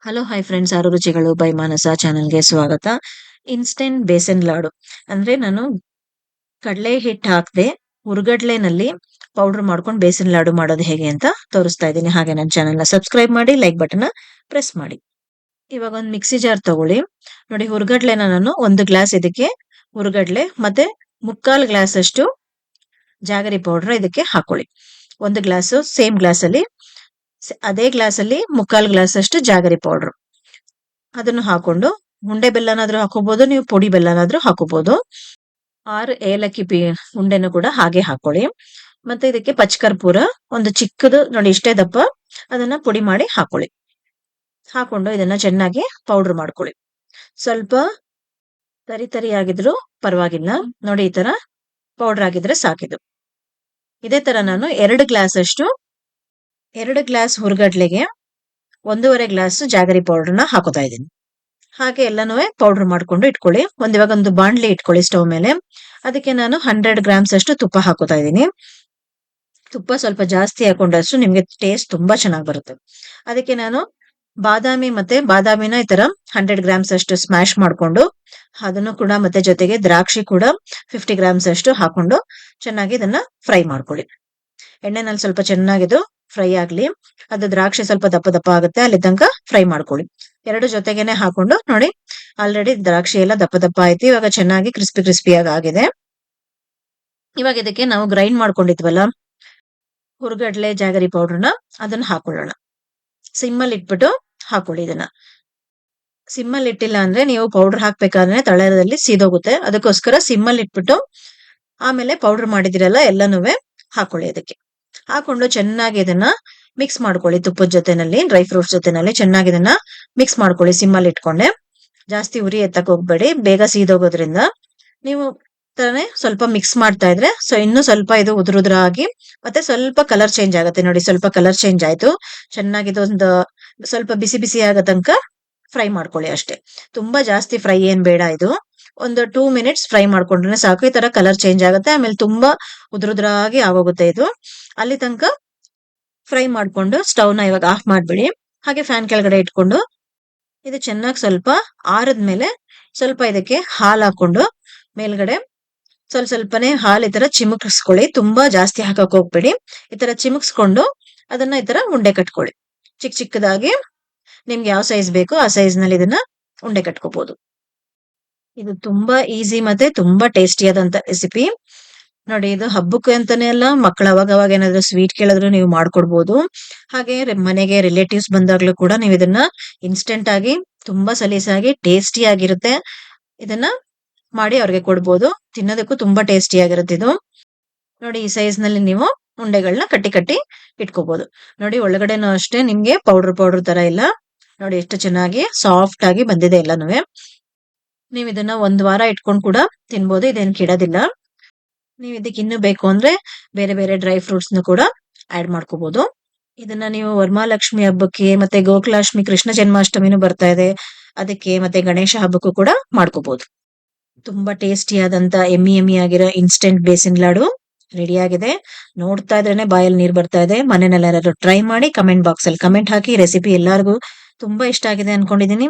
Hello hi friends, ಆರು ರುಚಿಗಳು by ಮಾನಸ ಚಾನಲ್ಗೆ ಸ್ವಾಗತ. ಇನ್ಸ್ಟೆಂಟ್ ಬೇಸನ್ ಲಾಡು ಅಂದ್ರೆ ನಾನು ಕಡಲೆ ಹಿಟ್ಟು ಹಾಕದೆ ಹುರ್ಗಡ್ಲೆನಲ್ಲಿ ಪೌಡರ್ ಮಾಡ್ಕೊಂಡು ಬೇಸನ್ ಲಾಡು ಮಾಡೋದು ಹೇಗೆ ಅಂತ ತೋರಿಸ್ತಾ ಇದ್ದೀನಿ. ಹಾಗೆ ನನ್ನ ಚಾನಲ್ನ ಸಬ್ಸ್ಕ್ರೈಬ್ ಮಾಡಿ, ಲೈಕ್ ಬಟನ್ ಪ್ರೆಸ್ ಮಾಡಿ. ಇವಾಗ ಒಂದು ಮಿಕ್ಸಿ ಜಾರ್ ತಗೊಳ್ಳಿ. ನೋಡಿ, ಹುರ್ಗಡ್ಲೆನ ನಾನು 1 ಗ್ಲಾಸ್ ಇದಕ್ಕೆ ಹುರ್ಗಡ್ಲೆ ಮತ್ತೆ 3/4 ಗ್ಲಾಸ್ ಅಷ್ಟು ಜಾಗರಿ ಪೌಡರ್ ಇದಕ್ಕೆ ಹಾಕೊಳ್ಳಿ. 1 ಗ್ಲಾಸ್ ಸೇಮ್ ಗ್ಲಾಸ್ ಅಲ್ಲಿ, ಅದೇ ಗ್ಲಾಸ್ ಅಲ್ಲಿ 3/4 ಗ್ಲಾಸ್ ಅಷ್ಟು ಜಾಗರಿ ಪೌಡರ್ ಅದನ್ನು ಹಾಕೊಂಡು, ಉಂಡೆ ಬೆಲ್ಲನಾದ್ರೂ ಹಾಕೋಬಹುದು, ನೀವು ಪುಡಿ ಬೆಲ್ಲನಾದ್ರೂ ಹಾಕೋಬಹುದು. 6 ಏಲಕ್ಕಿ ಉಂಡೆನೂ ಕೂಡ ಹಾಗೆ ಹಾಕೊಳ್ಳಿ. ಮತ್ತೆ ಇದಕ್ಕೆ ಪಚ್ಕರ್ಪೂರ ಒಂದು ಚಿಕ್ಕದು ನೋಡಿ, ಇಷ್ಟೇ ದಪ್ಪ, ಅದನ್ನ ಪುಡಿ ಮಾಡಿ ಹಾಕೊಳ್ಳಿ. ಹಾಕೊಂಡು ಇದನ್ನ ಚೆನ್ನಾಗಿ ಪೌಡರ್ ಮಾಡ್ಕೊಳ್ಳಿ. ಸ್ವಲ್ಪ ತರಿ ತರಿ ಆಗಿದ್ರು ಪರವಾಗಿಲ್ಲ. ನೋಡಿ, ಈ ತರ ಪೌಡರ್ ಆಗಿದ್ರೆ ಸಾಕಿದು. ಇದೇ ತರ ನಾನು 2 ಗ್ಲಾಸ್ ಹುರ್ಗಡ್ಲೆಗೆ 1.5 ಗ್ಲಾಸ್ ಜಾಗರಿ ಪೌಡರ್ನ ಹಾಕೋತಾ ಇದ್ದೀನಿ. ಹಾಗೆ ಎಲ್ಲನೂ ಪೌಡರ್ ಮಾಡ್ಕೊಂಡು ಇಟ್ಕೊಳ್ಳಿ. ಇವಾಗ ಒಂದು ಬಾಣ್ಲಿ ಇಟ್ಕೊಳ್ಳಿ ಸ್ಟವ್ ಮೇಲೆ. ಅದಕ್ಕೆ ನಾನು 100 ಗ್ರಾಮ್ಸ್ ಅಷ್ಟು ತುಪ್ಪ ಹಾಕೋತಾ ಇದ್ದೀನಿ. ತುಪ್ಪ ಸ್ವಲ್ಪ ಜಾಸ್ತಿ ಹಾಕೊಂಡಷ್ಟು ನಿಮ್ಗೆ ಟೇಸ್ಟ್ ತುಂಬಾ ಚೆನ್ನಾಗಿ ಬರುತ್ತೆ. ಅದಕ್ಕೆ ನಾನು ಬಾದಾಮಿನ ಈ ತರ 100 ಗ್ರಾಮ್ಸ್ ಅಷ್ಟು ಸ್ಮ್ಯಾಶ್ ಮಾಡ್ಕೊಂಡು, ಅದನ್ನು ಕೂಡ ಮತ್ತೆ ಜೊತೆಗೆ ದ್ರಾಕ್ಷಿ ಕೂಡ 50 ಗ್ರಾಮ್ಸ್ ಅಷ್ಟು ಹಾಕೊಂಡು ಚೆನ್ನಾಗಿ ಇದನ್ನ ಫ್ರೈ ಮಾಡ್ಕೊಳ್ಳಿ. ಎಣ್ಣೆನಲ್ಲಿ ಸ್ವಲ್ಪ ಚೆನ್ನಾಗಿದು ಫ್ರೈ ಆಗ್ಲಿ. ಅದು ದ್ರಾಕ್ಷಿ ಸ್ವಲ್ಪ ದಪ್ಪ ದಪ್ಪ ಆಗುತ್ತೆ, ಅಲ್ಲಿ ತನಕ ಫ್ರೈ ಮಾಡ್ಕೊಳ್ಳಿ. 2 ಜೊತೆಗೇನೆ ಹಾಕೊಂಡು ನೋಡಿ, ಆಲ್ರೆಡಿ ದ್ರಾಕ್ಷಿ ಎಲ್ಲ ದಪ್ಪ ದಪ್ಪ ಆಯ್ತು. ಇವಾಗ ಚೆನ್ನಾಗಿ ಕ್ರಿಸ್ಪಿಯಾಗಿ ಆಗಿದೆ. ಇವಾಗ ಇದಕ್ಕೆ ನಾವು ಗ್ರೈಂಡ್ ಮಾಡ್ಕೊಂಡಿದ್ವಲ್ಲ ಹುರ್ಗಡ್ಲೆ ಜಾಗರಿ ಪೌಡರ್ನ, ಅದನ್ನ ಹಾಕೊಳ್ಳೋಣ. ಸಿಮ್ಮಲ್ಲಿ ಇಟ್ಬಿಟ್ಟು ಹಾಕೊಳ್ಳಿ. ಇದನ್ನ ಸಿಮ್ಮಲ್ಲಿ ಇಟ್ಟಿಲ್ಲ ಅಂದ್ರೆ ನೀವು ಪೌಡರ್ ಹಾಕ್ಬೇಕಾದ್ರೆ ತಳದಲ್ಲಿ ಸೀದೋಗುತ್ತೆ. ಅದಕ್ಕೋಸ್ಕರ ಸಿಮ್ಮಲ್ಲಿ ಇಟ್ಬಿಟ್ಟು ಆಮೇಲೆ ಪೌಡರ್ ಮಾಡಿದಿರಲ್ಲ ಎಲ್ಲನೂ ಹಾಕೊಳ್ಳಿ. ಅದಕ್ಕೆ ಹಾಕೊಂಡು ಚೆನ್ನಾಗಿ ಇದನ್ನ ಮಿಕ್ಸ್ ಮಾಡ್ಕೊಳ್ಳಿ. ತುಪ್ಪದ ಜೊತೆನಲ್ಲಿ, ಡ್ರೈ ಫ್ರೂಟ್ಸ್ ಜೊತೆನಲ್ಲಿ ಚೆನ್ನಾಗಿ ಇದನ್ನ ಮಿಕ್ಸ್ ಮಾಡ್ಕೊಳ್ಳಿ. ಸಿಮ್ಮಲ್ಲಿ ಇಟ್ಕೊಂಡೆ ಜಾಸ್ತಿ ಉರಿ ಎತ್ತಕ್ ಹೋಗ್ಬೇಡಿ, ಬೇಗ ಸೀದೋಗೋದ್ರಿಂದ. ನೀವು ತಾನೇ ಸ್ವಲ್ಪ ಮಿಕ್ಸ್ ಮಾಡ್ತಾ ಇದ್ರೆ ಇನ್ನು ಸ್ವಲ್ಪ ಇದು ಉದುರಾಗಿ ಮತ್ತೆ ಸ್ವಲ್ಪ ಕಲರ್ ಚೇಂಜ್ ಆಗುತ್ತೆ. ನೋಡಿ, ಸ್ವಲ್ಪ ಕಲರ್ ಚೇಂಜ್ ಆಯ್ತು. ಚೆನ್ನಾಗಿ ಒಂದು ಸ್ವಲ್ಪ ಬಿಸಿ ಬಿಸಿ ಆಗೋ ತನಕ ಫ್ರೈ ಮಾಡ್ಕೊಳ್ಳಿ ಅಷ್ಟೇ. ತುಂಬಾ ಜಾಸ್ತಿ ಫ್ರೈ ಏನ್ ಬೇಡ. ಇದು ಒಂದು 2 ಮಿನಿಟ್ಸ್ ಫ್ರೈ ಮಾಡ್ಕೊಂಡ್ರೆ ಸಾಕು. ಈ ತರ ಕಲರ್ ಚೇಂಜ್ ಆಗುತ್ತೆ, ಆಮೇಲೆ ತುಂಬಾ ಉದುರಾಗಿ ಆಗೋಗುತ್ತೆ. ಇದು ಅಲ್ಲಿ ತನಕ ಫ್ರೈ ಮಾಡ್ಕೊಂಡು ಸ್ಟವ್ನ ಇವಾಗ ಆಫ್ ಮಾಡ್ಬಿಡಿ. ಹಾಗೆ ಫ್ಯಾನ್ ಕೆಳಗಡೆ ಇಟ್ಕೊಂಡು ಇದು ಚೆನ್ನಾಗಿ ಸ್ವಲ್ಪ ಆರದ್ಮೇಲೆ ಸ್ವಲ್ಪ ಇದಕ್ಕೆ ಹಾಲು ಹಾಕೊಂಡು ಮೇಲ್ಗಡೆ ಸ್ವಲ್ಪನೇ ಹಾಲು ಈ ತರ ಚಿಮುಕಿಸ್ಕೊಳ್ಳಿ. ತುಂಬಾ ಜಾಸ್ತಿ ಹಾಕಕ್ ಹೋಗ್ಬೇಡಿ. ಈ ತರ ಚಿಮುಕ್ಸ್ಕೊಂಡು ಅದನ್ನ ಈ ತರ ಉಂಡೆ ಕಟ್ಕೊಳ್ಳಿ. ಚಿಕ್ಕದಾಗಿ ನಿಮ್ಗೆ ಯಾವ ಸೈಜ್ ಬೇಕೋ ಆ ಸೈಜ್ ನಲ್ಲಿ ಇದನ್ನ ಉಂಡೆ ಕಟ್ಕೋಬಹುದು. ಇದು ತುಂಬಾ ಈಸಿ ಮತ್ತೆ ತುಂಬಾ ಟೇಸ್ಟಿಯಾದಂತ ರೆಸಿಪಿ. ನೋಡಿ, ಇದು ಹಬ್ಬಕ್ಕೆ ಅಂತಾನೆ ಅಲ್ಲ, ಮಕ್ಕಳು ಅವಾಗ ಏನಾದ್ರು ಸ್ವೀಟ್ ಕೇಳಿದ್ರು ನೀವು ಮಾಡ್ಕೊಡ್ಬೋದು. ಹಾಗೆ ಮನೆಗೆ ರಿಲೇಟಿವ್ಸ್ ಬಂದಾಗ್ಲೂ ಕೂಡ ನೀವು ಇದನ್ನ ಇನ್ಸ್ಟೆಂಟ್ ಆಗಿ ತುಂಬಾ ಸಲೀಸಾಗಿ ಟೇಸ್ಟಿ ಆಗಿರುತ್ತೆ. ಇದನ್ನ ಮಾಡಿ ಅವ್ರಿಗೆ ಕೊಡ್ಬೋದು. ತಿನ್ನೋದಕ್ಕೂ ತುಂಬಾ ಟೇಸ್ಟಿ ಆಗಿರುತ್ತೆ ಇದು. ನೋಡಿ, ಈ ಸೈಜ್ ನಲ್ಲಿ ನೀವು ಉಂಡೆಗಳನ್ನ ಕಟ್ಟಿ ಇಟ್ಕೋಬಹುದು. ನೋಡಿ, ಒಳಗಡೆನೂ ಅಷ್ಟೇ ನಿಮ್ಗೆ ಪೌಡರ್ ತರ ಇಲ್ಲ. ನೋಡಿ, ಎಷ್ಟು ಚೆನ್ನಾಗಿ ಸಾಫ್ಟ್ ಆಗಿ ಬಂದಿದೆ ಎಲ್ಲಾನು. ನೀವು ಇದನ್ನ 1 ವಾರ ಇಟ್ಕೊಂಡು ಕೂಡ ತಿನ್ಬೋದು, ಇದೇನ್ ಕೆಡೋದಿಲ್ಲ. ನೀವು ಇದಕ್ಕೆ ಇನ್ನು ಬೇಕು ಅಂದ್ರೆ ಬೇರೆ ಬೇರೆ ಡ್ರೈ ಫ್ರೂಟ್ಸ್ ಕೂಡ ಆಡ್ ಮಾಡ್ಕೋಬಹುದು. ಇದನ್ನ ನೀವು ವರಮಹಾಲಕ್ಷ್ಮಿ ಹಬ್ಬಕ್ಕೆ, ಮತ್ತೆ ಗೋಕುಲಾಷ್ಟಮಿ, ಕೃಷ್ಣ ಜನ್ಮಾಷ್ಟಮಿನೂ ಬರ್ತಾ ಇದೆ, ಅದಕ್ಕೆ ಮತ್ತೆ ಗಣೇಶ ಹಬ್ಬಕ್ಕೂ ಕೂಡ ಮಾಡ್ಕೋಬಹುದು. ತುಂಬಾ ಟೇಸ್ಟಿ ಆದಂತ ಎಮ್ಮಿ ಆಗಿರೋ ಇನ್ಸ್ಟೆಂಟ್ ಬೇಸಿನ್ ಲಾಡು ರೆಡಿ ಆಗಿದೆ. ನೋಡ್ತಾ ಇದ್ರೇನೆ ಬಾಯಲ್ಲಿ ನೀರ್ ಬರ್ತಾ ಇದೆ. ಮನೆಯಲ್ಲಿ ಯಾರಾದ್ರೂ ಟ್ರೈ ಮಾಡಿ ಕಮೆಂಟ್ ಬಾಕ್ಸ್ ಅಲ್ಲಿ ಕಮೆಂಟ್ ಹಾಕಿ. ರೆಸಿಪಿ ಎಲ್ಲರಿಗೂ ತುಂಬಾ ಇಷ್ಟ ಆಗಿದೆ ಅನ್ಕೊಂಡಿದೀನಿ.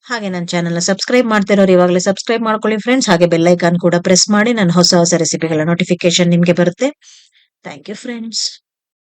ಹಾಗೆ ನನ್ನ ಚಾನಲ್ನ ಸಬ್ಸ್ಕ್ರೈಬ್ ಮಾಡ್ತಿರೋರು ಇವಾಗಲೇ ಸಬ್ಸ್ಕ್ರೈಬ್ ಮಾಡ್ಕೊಳ್ಳಿ ಫ್ರೆಂಡ್ಸ್. ಹಾಗೆ ಬೆಲ್ ಐಕಾನ್ ಕೂಡ ಪ್ರೆಸ್ ಮಾಡಿ. ನನ್ನ ಹೊಸ ರೆಸಿಪಿಗಳ ನೋಟಿಫಿಕೇಶನ್ ನಿಮ್ಗೆ ಬರುತ್ತೆ. Thank you friends.